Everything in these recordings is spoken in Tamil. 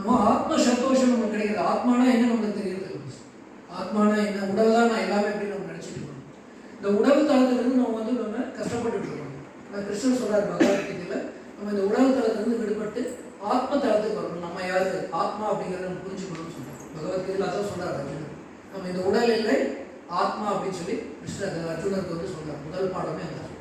நம்ம ஆத்ம சந்தோஷம் நமக்கு கிடைக்கிறது. ஆத்மானா என்ன நமக்கு தெரியுது? ஆத்மானா என்ன? உடல் தான் நான் எல்லாமே அப்படின்னு நம்ம நினச்சிட்டு இருக்கோம். இந்த உடல் தளத்திலிருந்து நம்ம கஷ்டப்பட்டு இருக்கோம். ஆனால் கிருஷ்ணன் சொல்றாரு பகவத்கீதையில், நம்ம இந்த உடல் தளத்திலிருந்து விடுபட்டு ஆத்ம தளத்துக்கு வரணும். நம்ம யாரு ஆத்மா அப்படிங்கிறத நம்ம புரிஞ்சுக்கணும்னு சொல்றோம். பகவத்கீதையில் அதான் சொல்றாரு அர்ஜுனன். நம்ம இந்த உடல் இல்லை ஆத்மா அப்படின்னு சொல்லி கிருஷ்ணர் அர்ஜுனருக்கு சொல்றாரு. முதல் பாடமே அதான்.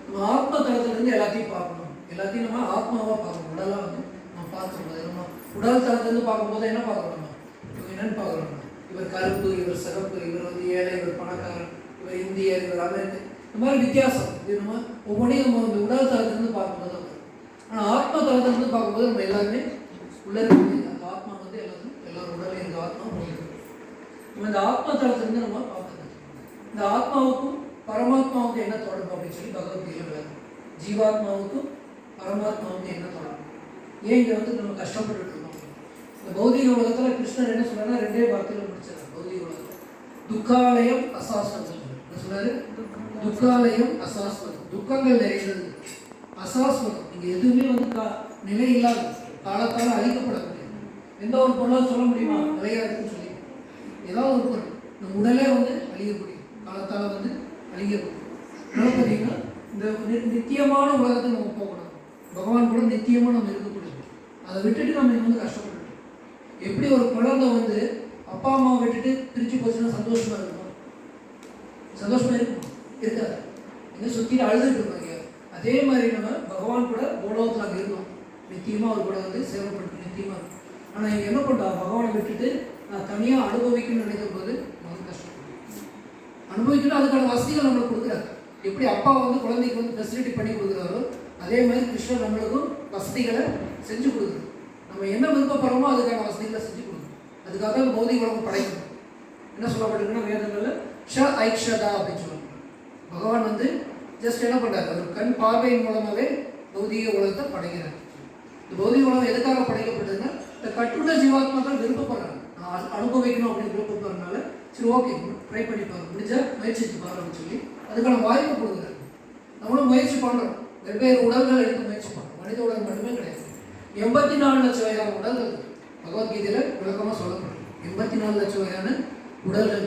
நம்ம ஆத்ம தளத்திலிருந்து எல்லாத்தையும் பார்க்கணும். எல்லாத்தையும் நம்ம ஆத்மாவாக பார்க்கணும். உடலாக நம்ம பார்க்கும்போது நம்ம உடல் தளத்திலிருந்து பார்க்கும்போது என்ன பார்க்கணும்? இவங்க என்னன்னு பார்க்கணும்? இவர் கருப்பு, இவர் சிறப்பு, இவர் ஏழை, இவர் பணக்காரன், இவர் இந்தியர், இவர் அமெரிக்கன், இந்த மாதிரி வித்தியாசம். இது நம்ம ஒவ்வொன்றையும் நம்ம இந்த உடல் தளத்திலிருந்து பார்க்கும்போது தான். ஆனால் ஆத்ம தளத்திலிருந்து பார்க்கும்போது நம்ம எல்லாருமே உள்ள இருக்கு. அந்த ஆத்மா எல்லாரும் உடலே இருக்க ஆத்மா நம்ம இந்த ஆத்ம தளத்திலிருந்து நம்ம பார்க்கணும். இந்த ஆத்மாவுக்கும் பரமாத்மாவுக்கும் என்ன தொடர்பு அப்படின்னு சொல்லி பகவத்கீதை விளக்கம். ஜீவாத்மாவுக்கும் பரமாத்மாவுக்கும் என்ன தொடர்பு? ஏன் இங்கே நம்ம கஷ்டப்பட்டு இருக்கோம்? இந்த பௌதிக உலகத்தில் கிருஷ்ணர் என்ன சொல்றாருன்னா, 2 வார்த்தையில முடிச்சார். பௌதிக உலகத்தில் துக்காலயம் அசாஸ்வதம் என்ன சொல்றாரு? துக்காலயம் அசாஸ்வதம், துக்கங்கள் நிறைந்தது. அசாஸ்வதம், இங்க எதுவுமே நிலை இல்லாத, காலத்தால் அழிக்கப்படக்கூடிய எந்த ஒரு பொருளாக சொல்ல முடியுமா நிலையா இருக்குன்னு சொல்லி? ஏதாவது ஒரு பொருள் நம்ம உடலே அழியக்கூடிய, காலத்தால் அழியக்கூடிய. அதனால பார்த்தீங்கன்னா இந்த நித்தியமான உலகத்தை நம்ம போகக்கூடாது. பகவான் கூட நித்தியமாக நம்ம இருக்கக்கூடியது. அதை விட்டுட்டு நம்ம கஷ்டப்பட்டு எப்படி ஒரு குழந்தை அப்பா அம்மாவை விட்டுட்டு பிரிச்சு போச்சுன்னா சந்தோஷமா இருக்குமா? சந்தோஷமா இருக்குமா? இருக்காது. எங்க சுத்திட்டு அழுதுட்டு இருப்பாங்க. அதே மாதிரி நம்ம பகவான் கூட கோலோகத்தில் அங்கே இருந்தோம். நித்தியமா அவர் கூட சேவைப்பட்டு நித்தியமா இருக்கும். ஆனா இங்க என்ன பண்றா? பகவானை விட்டுட்டு நான் தனியா அனுபவிக்கணும்னு நினைக்கும் போது நமக்கு கஷ்டப்படும். அனுபவிக்கணும், அதுக்கான வசதிகள் நம்மளுக்கு கொடுக்குறாரு. எப்படி அப்பா குழந்தைக்கு ஃபெசிலிட்டி பண்ணி கொடுக்குறாரோ அதே மாதிரி கிருஷ்ணர் நம்மளுக்கும் வசதிகளை செஞ்சு கொடுக்குறது. நம்ம என்ன விருப்பப்படுறோமோ அதுக்கான வசதிகளை செஞ்சு கொடுக்கணும். அதுக்காக தான் பௌதிக உலகம் படைக்கணும். என்ன சொல்லப்பட்டிருக்குன்னா வேதங்களில் ஷ ஐக்ஷதா அப்படின்னு சொல்லுவாங்க. பகவான் ஜஸ்ட் என்ன பண்ணுறாரு? ஒரு கண் பார்வையின் மூலமாகவே பௌதிக உலகத்தை படைக்கிறார். இந்த பௌதிக உலகம் எதுக்காக படைக்கப்பட்டதுன்னா, இந்த கட்டுள்ள ஜீவாத்மா தான் விருப்பப்படுறாங்க. நான் அனுபவிக்கணும் அப்படின்னு விருப்பப்படுறதுனால சரி ஓகே ட்ரை பண்ணி பாருங்க, முடிஞ்சா முயற்சித்து பாருன்னு சொல்லி அதுக்கான வாய்ப்பு கொடுக்குறாரு. நம்மளும் முயற்சி பண்ணுறோம். வெவ்வேறு உடல்கள் எடுத்து முயற்சி பண்ணுறோம். மனித உடல் மட்டுமே கிடையாது. 84 லட்சம் வகையான உடல்கள் பகவத்கீதையில் விளக்கமாக சொல்லப்படும். 84 லட்சம் வகையான உடல்கள்,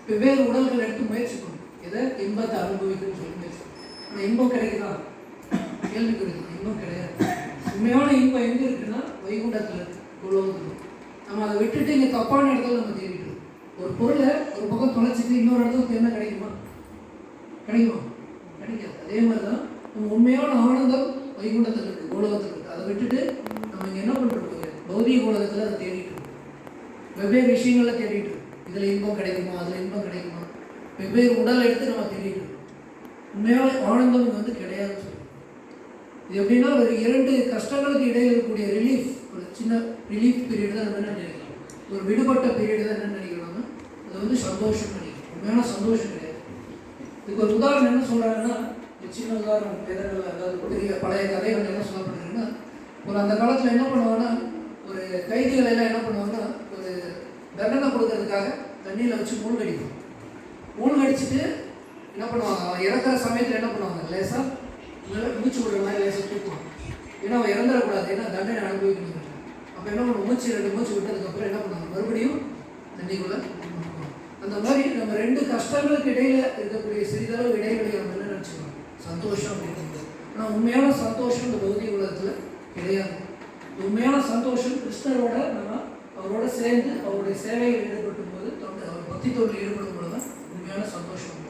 வெவ்வேறு உடல்கள் எடுத்து முயற்சி பண்ணும். எதை? இன்பத்தை அனுபவிக்கணும்னு சொல்லி முயற்சி. ஆனால் இன்பம் கிடைக்குதா? கேள்விக்குறது. இன்பம் கிடையாது. உண்மையான இன்பம் எங்கே இருக்குன்னா வைகுண்டத்தில் இருக்கு, உலகத்தில். நம்ம அதை விட்டுட்டு இங்கே தப்பான இடத்துல நம்ம தேடிட்டு இருக்கோம். ஒரு பொருளை ஒரு பக்கம் தொலைச்சிட்டு இன்னொரு இடத்துல என்ன கிடைக்குமா? கிடைக்குமா? கிடைக்காது. அதே மாதிரி தான் நம்ம உண்மையான ஆனந்தம் வைகுண்டத்தில் இருக்கு, உலகத்தில் இருக்கு. அதை விட்டுட்டு நம்ம இங்கே என்ன பண்ணுறோம்? பௌதிக உலகத்தில் அதை தேடிட்டு இருக்கோம். வெவ்வேறு விஷயங்களை தேடிட்டு இருக்கோம். இதில் இன்பம் கிடைக்குமா, அதில் இன்பம் கிடைக்குமா, வெவ்வேறு உடலை எடுத்து நம்ம தேடிட்டு இருக்கோம். உண்மையான ஆனந்தம் கிடையாதுன்னு சொல்லுவோம். இது எப்படின்னா ஒரு 2 கஷ்டங்களுக்கு இடையில் இருக்கக்கூடிய ரிலீஃப், ஒரு சின்ன ரிலீஃப் பீரியட் தான் என்ன நினைக்கலாம். ஒரு விடுபட்ட பீரியட் தான் என்ன நினைக்கலாம்னா அது சந்தோஷம் நினைக்கிறோம். உண்மையான சந்தோஷம் கிடையாது. இதுக்கு ஒரு உதாரணம் என்ன சொல்கிறாங்கன்னா, சின்ன உதாரணம் வேதங்களில், அதாவது பெரிய பழைய கதைகள் என்ன சொல்லப்படுறதுன்னா, ஒரு அந்த காலத்தில் என்ன பண்ணுவாங்கன்னா, ஒரு கைதிகள் எல்லாம் என்ன பண்ணுவாங்கன்னா, ஒரு தண்டனை கொடுக்கறதுக்காக தண்ணியில் வச்சு மூழ்கடிப்பாங்க. மூழ்கடிச்சிட்டு என்ன பண்ணுவாங்க, அவன் இறக்குற சமயத்தில் என்ன பண்ணுவாங்க, லேசாக மூச்சு விடுற மாதிரி லேசாக தூக்குவாங்க. ஏன்னா அவன் இறந்துடக்கூடாது, ஏன்னா தண்டனை அனுபவிக்கணும். அப்போ என்ன பண்ணுவோம், மூச்சு 2 மூச்சு விட்டதுக்கப்புறம் என்ன பண்ணுவாங்க, மறுபடியும் தண்ணிக்குள்ளே. அந்த மாதிரி நம்ம 2 கஷ்டங்களுக்கு இடையில இருக்கக்கூடிய சிறிதளவு இடைவெளியை நம்ம என்ன நினச்சிக்கலாம், சந்தோஷம் அப்படிங்கிறது. ஆனால் உண்மையான சந்தோஷம் இந்த பௌதிக உலகத்தில் கிடையாது. உண்மையான சந்தோஷம் கிருஷ்ணரோட நம்ம அவரோட சேர்ந்து அவருடைய சேவையில் ஈடுபடும் போது, அவர் பக்தி தொழில் ஈடுபடும் போது தான் உண்மையான சந்தோஷம்.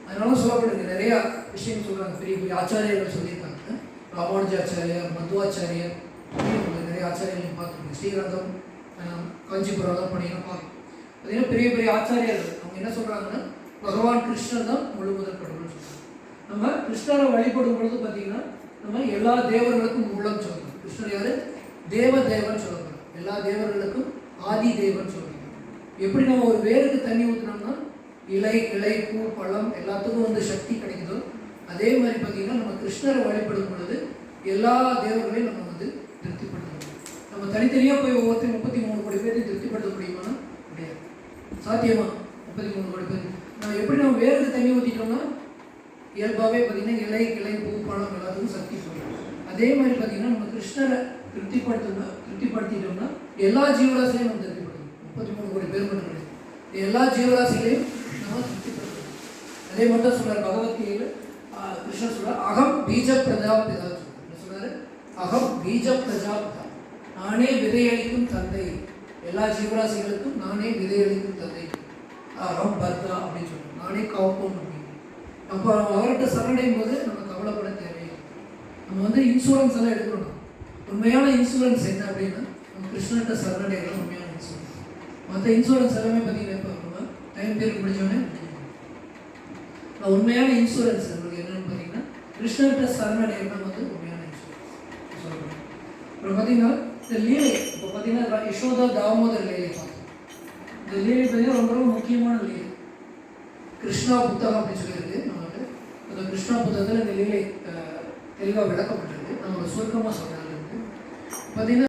அதனால சொல்லப்படுது, நிறையா விஷயம் சொல்கிறாங்க. பெரிய பெரிய ஆச்சாரியர்கள் சொல்லியிருக்காங்க. ராமானுஜாச்சாரியர், மத்வாச்சாரியர், நிறைய ஆச்சாரியர்கள் பார்த்துருக்கோம். ஸ்ரீரங்கம், காஞ்சிபுரம் பண்ணிங்கன்னா பார்க்கணும். பார்த்தீங்கன்னா பெரிய பெரிய ஆச்சாரியர்கள் அவங்க என்ன சொல்கிறாங்கன்னா, பகவான் கிருஷ்ணர் தான் முழுமுதல் கடவுள்னு சொல்கிறாங்க. நம்ம கிருஷ்ணரை வழிபடும் பொழுது பார்த்தீங்கன்னா நம்ம எல்லா தேவர்களுக்கும் மூலம் சொல்லணும். கிருஷ்ணர் யாரு? தேவன் சொல்லப்படுறோம். எல்லா தேவர்களுக்கும் ஆதி தேவன் சொல்லணும். எப்படி நம்ம ஒரு வேருக்கு தண்ணி ஊற்றினோம்னா இலை பூ பழம் எல்லாத்துக்கும் சக்தி கிடைக்குதோ, அதே மாதிரி பார்த்தீங்கன்னா நம்ம கிருஷ்ணரை வழிபடும் பொழுது எல்லா தேவர்களையும் நம்ம திருப்திப்படுத்தணும். நம்ம தனித்தனியாக போய் ஒவ்வொருத்தரும் 33 கோடி பேரையும் திருப்திப்படுத்த முடியுமானா முடியாது. சாத்தியமா? 33 கோடி பேர் நம்ம வேருக்கு தண்ணி ஊற்றிட்டோம்னா இயல்பாகவே பார்த்தீங்கன்னா இலை பூ பழம் எல்லாத்துக்கும் சக்தி சொல்லுவோம். அதே மாதிரி பார்த்தீங்கன்னா நம்ம கிருஷ்ணரை திருப்திப்படுத்திட்டோம்னா எல்லா ஜீவராசிகளையும் நம்ம திருப்திப்படுத்தணும். 33 கோடி பேர் மட்டும் கிடையாது, எல்லா ஜீவராசிகளையும் நம்ம திருப்திப்படுத்தணும். அதே மட்டும் சொல்றார் பகவத்கீதையில். கிருஷ்ணன் சொல்றார் அகம் பீஜ பிரஜாபிதா சொல்றாரு. அகம் பீஜ பிரஜாபிதா, நானே விதையளிக்கும் தந்தை, எல்லா ஜீவராசிகளுக்கும் நானே விதையளிக்கும் தந்தை. அகம் பர்தா அப்படின்னு சொல்றோம், நானே காப்போம் அப்படின்னு. அப்போ அவர்கிட்ட சரணடையும் போது நம்ம கவலைப்பட தேவையில்லை. நம்ம வந்து இன்சூரன்ஸ் எல்லாம் எடுக்கணும். உண்மையான இன்சூரன்ஸ் என்ன அப்படின்னா நம்ம கிருஷ்ணர்கிட்ட சரணடைகிறது உண்மையான இன்சூரன்ஸ். மற்ற இன்சூரன்ஸ் எல்லாமே பார்த்தீங்கன்னா இப்போ நம்ம டைம் பீரியட் முடிஞ்சோடனே உண்மையான இன்சூரன்ஸ் நம்மளுக்கு என்னென்னு பார்த்தீங்கன்னா கிருஷ்ணர்கிட்ட சரணடைகிறது வந்து உண்மையான இன்சூரன்ஸ் சொல்லணும். அப்புறம் பார்த்தீங்கன்னா இந்த லீலை, இப்போ பார்த்தீங்கன்னா யசோதா தாமோதர் லீலை பார்த்தோம். இந்த லீலை பார்த்தீங்கன்னா ரொம்ப ரொம்ப முக்கியமான லீலை. கிருஷ்ணா புத்தகம் அப்படின்னு சொல்லியிருக்கு நம்மளுக்கு. அந்த கிருஷ்ணா புத்தகத்தில் இந்த லீலை தெளிவாக விளக்கப்பட்டிருக்கு. நம்ம சுருக்கமாக சொல்கிறது பார்த்தீங்கன்னா